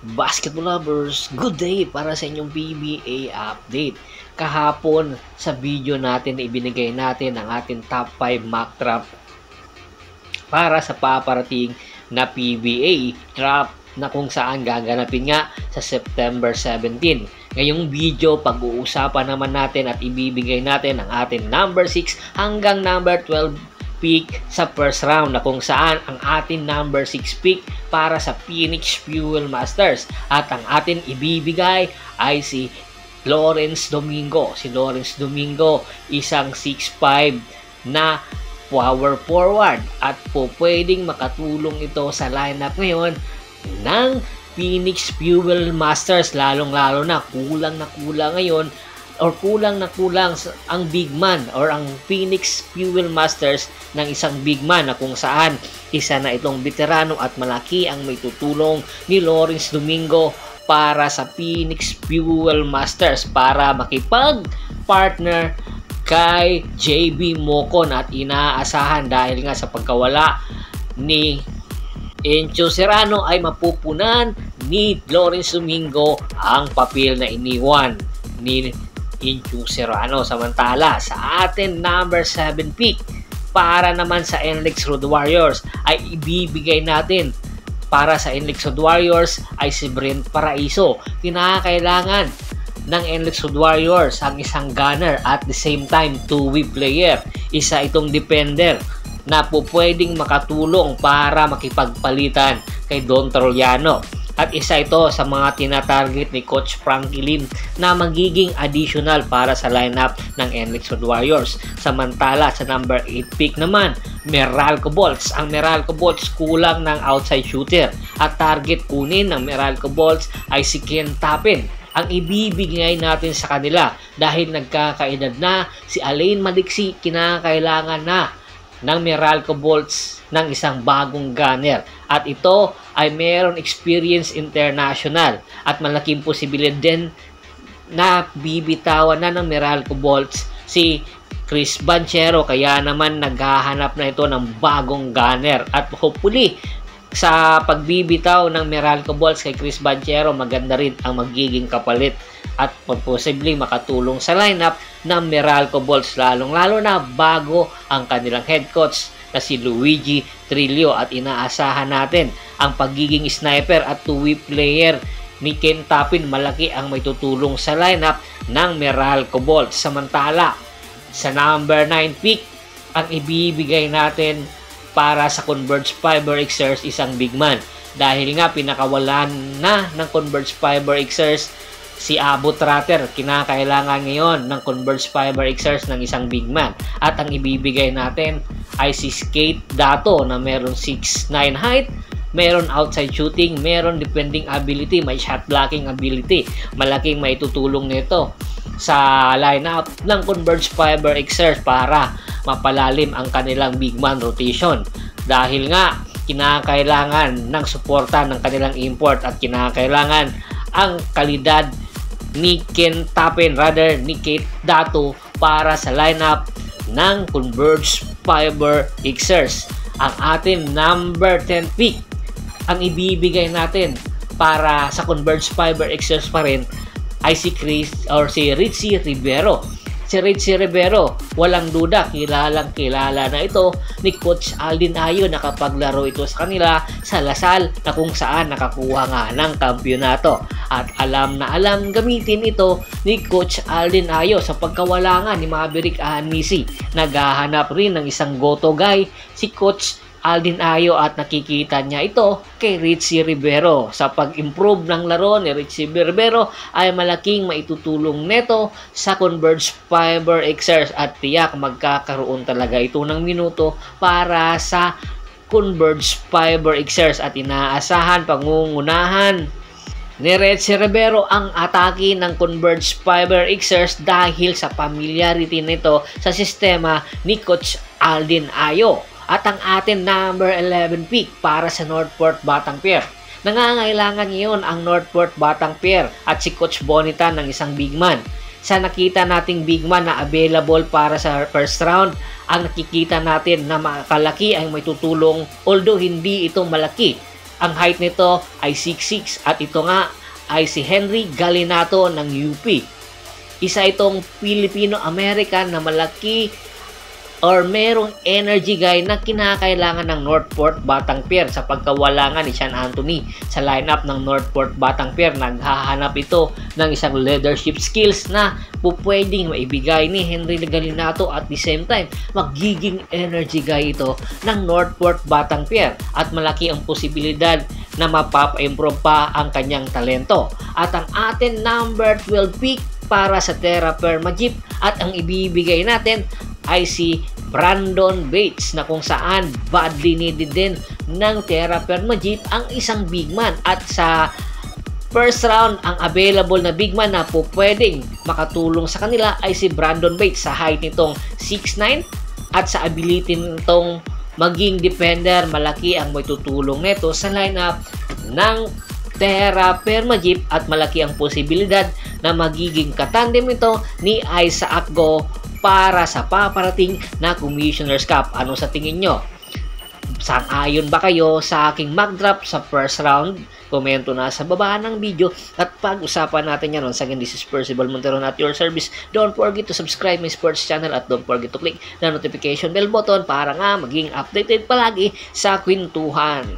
Basketball lovers, good day para sa inyong PBA update. Kahapon sa video natin na ibinigay natin ang ating top 5 mock draft para sa paparating na PBA draft na kung saan gaganapin nga sa September 17. Ngayong video, pag-uusapan naman natin at ibibigay natin ang ating number 6 hanggang number 12 pick sa first round na kung saan ang ating number 6 pick para sa Phoenix Fuel Masters at ang atin ibibigay ay si Lawrence Domingo. Si Lawrence Domingo, isang 6'5 na power forward at po pwedeng makatulong ito sa lineup ngayon ng Phoenix Fuel Masters, lalong-lalo na kulang ngayon or kulang ang big man or ang Phoenix Fuel Masters ng isang big man na kung saan isa na itong veterano at malaki ang may tutulong ni Lawrence Domingo para sa Phoenix Fuel Masters para makipag-partner kay JB Mocon at inaasahan dahil nga sa pagkawala ni Encho Serrano ay mapupunan ni Lawrence Domingo ang papel na iniwan ni Encho Serrano. Samantala sa atin number 7 pick para naman sa NLEX Road Warriors ay ibibigay natin para sa NLEX Road Warriors ay si Brent Paraiso. Kinakailangan ng NLEX Road Warriors ang isang gunner at the same time two-way player. Isa itong defender na po pwedeng makatulong para makipagpalitan kay Don Trollano. At isa ito sa mga tinatarget ni Coach Frankie Lim na magiging additional para sa lineup ng NLEX Road Warriors. Samantala sa number 8 pick naman, Meralco Bolts. Ang Meralco Bolts kulang ng outside shooter at target kunin ng Meralco Bolts ay si Ken Tapin. Ang ibibigay natin sa kanila dahil nagkakaedad na si Alain Madiksi, kinakailangan na ng Meralco Bolts ng isang bagong gunner at ito ay mayroon experience international at malaking posibilidad din na bibitawan na ng Meralco Bolts si Chris Banchero, kaya naman naghahanap na ito ng bagong gunner at hopefully sa pagbibitaw ng Meralco Bolts kay Chris Banchero maganda rin ang magiging kapalit at posibleng makatulong sa lineup ng Meralco Bolts lalong-lalo na bago ang kanilang head coach na si Luigi Trillo at inaasahan natin ang pagiging sniper at two-way player ni Ken Tapin. Malaki ang may tutulong sa lineup ng Meralco Bolts. Samantala sa number 9 pick ang ibibigay natin para sa Converge Fiber Xers isang big man dahil nga pinakawalan na ng Converge Fiber Xers si Abo Tratter. Kinakailangan ngayon ng Converge Fiber Xers ng isang big man at ang ibibigay natin ay si Skate Dato na meron 6'9 height, meron outside shooting, meron defending ability, may shot blocking ability. Malaking maitutulong nito sa lineup ng Converge Fiber Xers para mapalalim ang kanilang big man rotation dahil nga kinakailangan ng suporta ng kanilang import at kinakailangan ang kalidad ni Ken Tapin, rather ni Kate Dato para sa lineup ng Converge Fiber Xers. Ang ating number 10 pick ang ibibigay natin para sa Converge Fiber Xers pa rin ay si Richie Rivero. Si Richie Rivero, walang duda, kilala na ito ni Coach Aldin Ayo. Nakapaglaro ito sa kanila sa Lasal na kung saan nakakuha nga ng kampyonato. At alam na alam gamitin ito ni Coach Aldin Ayo sa pagkawala nga ni Maverick Ahanisi. Naghahanap rin ng isang go-to guy si Coach Aldin Ayo at nakikita niya ito kay Richie Rivero. Sa pag-improve ng laro ni Richie Rivero ay malaking maitutulong neto sa Converge Fiber Xers at tiyak magkakaroon talaga ito ng minuto para sa Converge Fiber Xers at inaasahan pangungunahan ni Richie Rivero ang atake ng Converge Fiber Xers dahil sa familiarity nito sa sistema ni Coach Aldin Ayo. At ang atin number 11 pick para sa Northport Batang Pier. Nangangailangan ngayon ang Northport Batang Pier at si Coach Bonita ng isang big man. Sa nakita nating big man na available para sa first round, ang nakikita natin na makalaki ay may tutulong, although hindi ito malaki Ang height nito ay 6'6", at ito nga ay si Henry Galinato ng UP. Isa itong Filipino-American na malaki or merong energy guy na kinakailangan ng Northport Batang-Pier. Sa pagkawala nga ni Sean Anthony sa lineup ng Northport Batang-Pier, naghahanap ito ng isang leadership skills na pupwedeng maibigay ni Henry Galinato, at the same time magiging energy guy ito ng Northport Batang-Pier, at malaki ang posibilidad na mapapa-improve pa ang kanyang talento. At ang atin number 12 pick para sa Terra Firma Jeep, at ang ibibigay natin ay si Brandon Bates, na kung saan badly needed din ng Terra Firma Jeep ang isang big man, at sa first round ang available na big man na po pwedeng makatulong sa kanila ay si Brandon Bates. Sa height nitong 6'9", at sa ability nitong maging defender, malaki ang may tutulong nito sa lineup ng Terra Firma Jeep, at malaki ang posibilidad na magiging katandem ito ni Isaac Go para sa paparating na Commissioner's Cup. Ano sa tingin nyo? Sang-ayon ba kayo sa aking mock drop sa first round? Komento na sa baba ng video at pag-usapan natin yan. Once again, this is Percival Monteron at your service. Don't forget to subscribe my sports channel at don't forget to click the notification bell button para nga maging updated palagi sa kwentuhan.